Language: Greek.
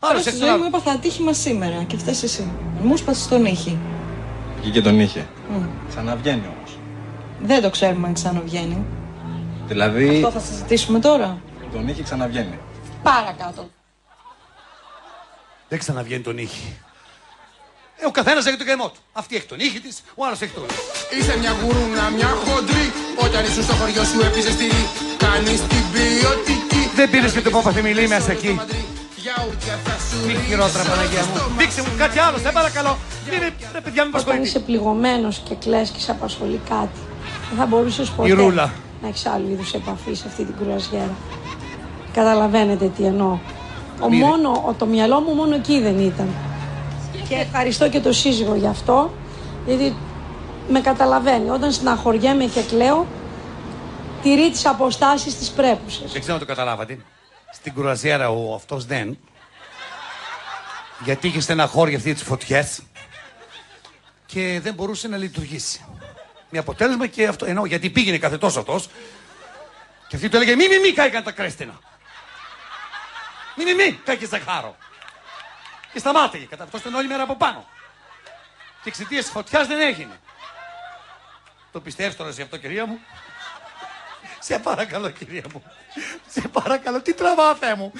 Άλλο στη ζωή μου έπαθα ατύχημα σήμερα και φταίς εσύ. Μου σπάσες τον ήχη. Βγήκε τον είχε. Ξαναβγαίνει όμως. Δεν το ξέρουμε αν ξαναβγαίνει. Δηλαδή. Αυτό θα συζητήσουμε τώρα. Τον είχε ξαναβγαίνει. Παρακάτω. Δεν ξαναβγαίνει τον ήχη. Ο καθένας έχει τον καημό του. Αυτή έχει τον ήχη της, ο άλλος έχει τον. Είσαι μια γουρούνα, μια χοντρή. Όταν ήσουν στο χωριό σου έπιζες τυρί. Κάνεις την ποιοτική. Δεν πήρες και το πόπαθη μιλή μέσα εκεί. Μη χειρότερα, Παναγία μου. Δείξε μου κάτι άλλο, σε παρακαλώ. Ρε παιδιά, μην Όταν είσαι πληγωμένος και κλαις και σε απασχολεί κάτι, δεν θα μπορούσες ποτέ να έχεις άλλου είδους επαφή σε αυτή την κρουαζιέρα. Καταλαβαίνετε τι εννοώ. Το μυαλό μου μόνο εκεί δεν ήταν. Και ευχαριστώ και το σύζυγο γι' αυτό, γιατί με καταλαβαίνει. Όταν συναχωριέμαι και κλαίω, τηρεί τις αποστάσεις της πρέπουσες. Δεν ξέρω αν το καταλάβατε. Στην κρουαζιέρα ο αυτός δεν. Γιατί είχε στεναχώρια αυτή τις φωτιές και δεν μπορούσε να λειτουργήσει. Με αποτέλεσμα και αυτό. Ενώ γιατί πήγαινε καθετός αυτός και αυτή του έλεγε μη κάηκαν τα κρέστινα. Μη κάει ζαχάρο. Και σταμάτηγε. Κατά αυτό ήταν όλη μέρα από πάνω. Και εξαιτίας της φωτιάς δεν έγινε. Το πιστεύεις τώρα σε αυτό, κυρία μου? Σε παρακαλώ, κυρία μου. Σε παρακαλώ, τι τραβά, Θεέ μου.